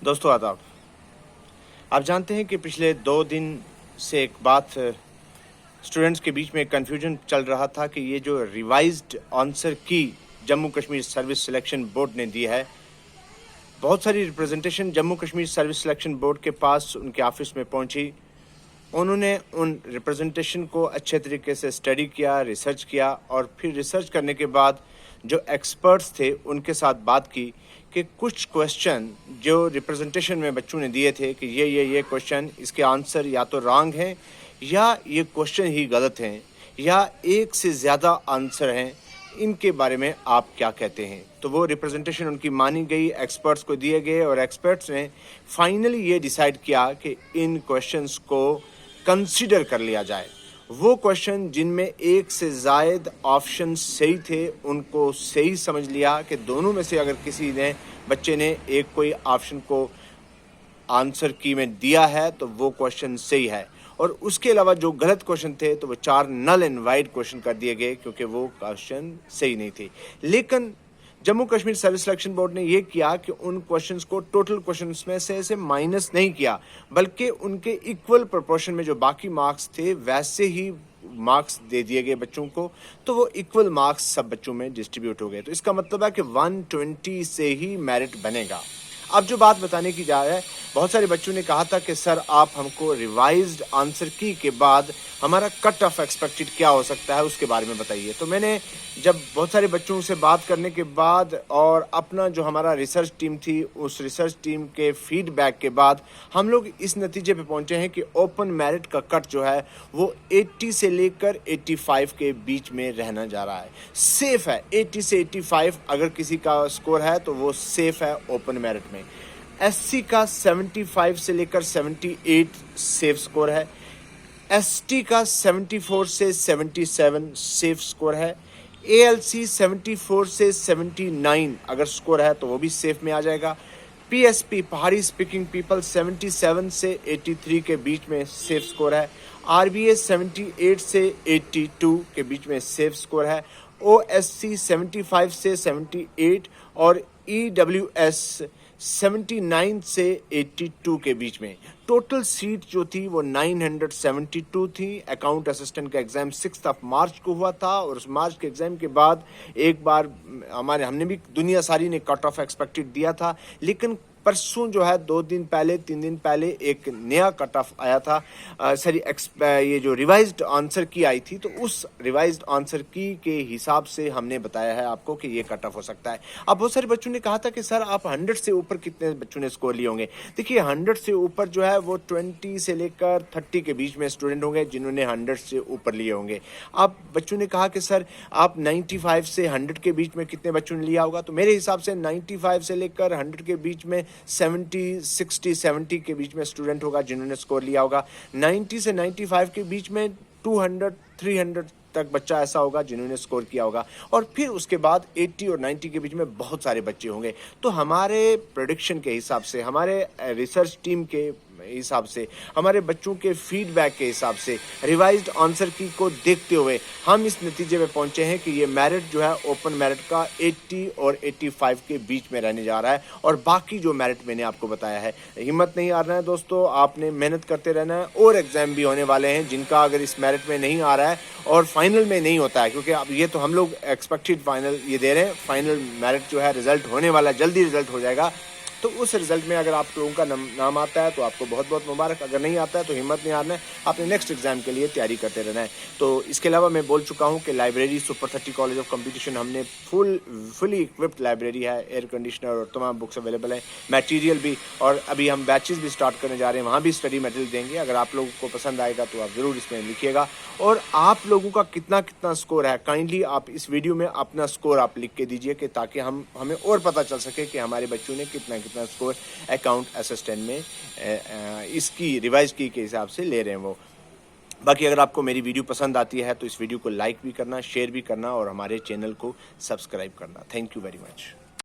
दोस्तों आदाब। आप जानते हैं कि पिछले 2 दिन से एक बात स्टूडेंट्स के बीच में कन्फ्यूजन चल रहा था कि ये जो रिवाइज्ड आंसर की Jammu Kashmir service selection board ने दी है, बहुत सारी representation Jammu Kashmir service selection board के पास उनके ऑफिस में पहुंची। उन्होंने उन रिप्रेजेंटेशन को अच्छे तरीके से स्टडी किया, रिसर्च किया और फिर रिसर्च करने के बाद जो एक्सपर्ट्स थे उनके साथ बात की कि कुछ क्वेश्चन जो रिप्रेजेंटेशन में बच्चों ने दिए थे कि ये क्वेश्चन, इसके आंसर या तो रॉन्ग हैं या ये क्वेश्चन ही गलत हैं या एक से ज़्यादा आंसर हैं, इनके बारे में आप क्या कहते हैं। तो वो रिप्रेजेंटेशन उनकी मानी गई, एक्सपर्ट्स को दिए गए और एक्सपर्ट्स ने फाइनली ये डिसाइड किया कि इन क्वेश्चंस को कंसीडर कर लिया जाए। वो क्वेश्चन जिनमें एक से ज़ायद ऑप्शन सही थे उनको सही समझ लिया कि दोनों में से अगर किसी ने बच्चे ने एक कोई ऑप्शन को आंसर की में दिया है तो वो क्वेश्चन सही है, और उसके अलावा जो गलत क्वेश्चन थे तो वो 4 नल एंड वाइड क्वेश्चन कर दिए गए क्योंकि वो क्वेश्चन सही नहीं थे। लेकिन Jammu Kashmir service selection board ने ये किया कि उन क्वेश्चंस को टोटल क्वेश्चंस में से माइनस नहीं किया, बल्कि उनके इक्वल प्रोपोर्शन में जो बाकी मार्क्स थे वैसे ही मार्क्स दे दिए गए बच्चों को, तो वो इक्वल मार्क्स सब बच्चों में डिस्ट्रीब्यूट हो गए। तो इसका मतलब है कि 120 से ही मेरिट बनेगा। अब जो बात बताने की जा रहा है, बहुत सारे बच्चों ने कहा था कि सर आप हमको रिवाइज्ड आंसर की के बाद हमारा कट ऑफ एक्सपेक्टेड क्या हो सकता है उसके बारे में बताइए। तो मैंने जब बहुत सारे बच्चों से बात करने के बाद और अपना जो हमारा रिसर्च टीम थी उस रिसर्च टीम के फीडबैक के बाद हम लोग इस नतीजे पे पहुंचे हैं कि ओपन मेरिट का कट जो है वो 80 से लेकर 85 के बीच में रहना जा रहा है। सेफ है 80 से 85, अगर किसी का स्कोर है तो वो सेफ है ओपन मेरिट में। एससी का 75 से लेकर 78 सेफ स्कोर है। एसटी का 74 से 77 सेफ स्कोर है। एएलसी 74 से 79 अगर स्कोर है तो वो भी सेफ में आ जाएगा। पीएसपी पहाड़ी स्पीकिंग पीपल 77 से 83 के बीच में सेफ स्कोर है। आरबीए 78 से 82 के बीच में सेफ स्कोर है। ओएससी 75 से 78 और ईडब्ल्यूएस 79 से 82 के बीच में। टोटल सीट जो थी वो 972 थी। अकाउंट असिस्टेंट का एग्ज़ाम 6 मार्च को हुआ था और उस मार्च के एग्ज़ाम के बाद एक बार हमने भी दुनिया सारी ने कट ऑफ एक्सपेक्टेड दिया था, लेकिन परसों जो है 2 दिन पहले 3 दिन पहले एक नया कट ऑफ आया था। ये जो रिवाइज्ड आंसर की आई थी तो उस रिवाइज्ड आंसर की के हिसाब से हमने बताया है आपको कि ये कट ऑफ हो सकता है। अब बहुत सारे बच्चों ने कहा था कि सर आप 100 से ऊपर कितने बच्चों ने स्कोर लिए होंगे। देखिए 100 से ऊपर जो है वो 20 से लेकर 30 के बीच में स्टूडेंट होंगे जिन्होंने 100 से ऊपर लिए होंगे। अब बच्चों ने कहा कि सर आप 95 से 100 के बीच में कितने बच्चों ने लिया होगा। तो मेरे हिसाब से 95 से लेकर 100 के बीच में 70 के बीच में स्टूडेंट होगा जिन्होंने स्कोर लिया होगा। 90 से 95 के बीच में 200 300 तक बच्चा ऐसा होगा जिन्होंने स्कोर किया होगा, और फिर उसके बाद 80 और 90 के बीच में बहुत सारे बच्चे होंगे। तो हमारे प्रेडिक्शन के हिसाब से, हमारे रिसर्च टीम के हिसाब से, हमारे बच्चों के फीडबैक के हिसाब से, रिवाइज्ड आंसर की को देखते हुए हम इस नतीजे में पहुंचे हैं कि ये मेरिट जो है ओपन मेरिट का 80 और 85 के बीच में रहने जा रहा है। और बाकी जो मेरिट मैंने आपको बताया है, हिम्मत नहीं हारना है दोस्तों, आपने मेहनत करते रहना है। और एग्जाम भी होने वाले हैं जिनका अगर इस मेरिट में नहीं आ रहा है और फाइनल में नहीं होता है, क्योंकि अब ये तो हम लोग एक्सपेक्टेड फाइनल ये दे रहे हैं, फाइनल मेरिट जो है रिजल्ट होने वाला, जल्दी रिजल्ट हो जाएगा। तो उस रिजल्ट में अगर आप लोगों का नाम आता है तो आपको बहुत बहुत मुबारक, अगर नहीं आता है तो हिम्मत नहीं हारना है, आपने नेक्स्ट एग्जाम के लिए तैयारी करते रहना है। तो इसके अलावा मैं बोल चुका हूं कि library super 30 college of competition हमने फुली इक्विप्ड लाइब्रेरी है, एयर कंडीशनर और तमाम बुक्स अवेलेबल है, मटेरियल भी, और अभी हम बैचेस भी स्टार्ट करने जा रहे हैं, वहाँ भी स्टडी मटेरियल देंगे। अगर आप लोगों को पसंद आएगा तो आप ज़रूर इसमें लिखिएगा। और आप लोगों का कितना स्कोर है, काइंडली आप इस वीडियो में अपना स्कोर आप लिख के दीजिए कि ताकि हमें और पता चल सके कि हमारे बच्चों ने कितना स्कोर अकाउंट असिस्टेंट में इसकी रिवाइज की के हिसाब से ले रहे हैं वो। बाकी अगर आपको मेरी वीडियो पसंद आती है तो इस वीडियो को लाइक भी करना, शेयर भी करना और हमारे चैनल को सब्सक्राइब करना। Thank you very much.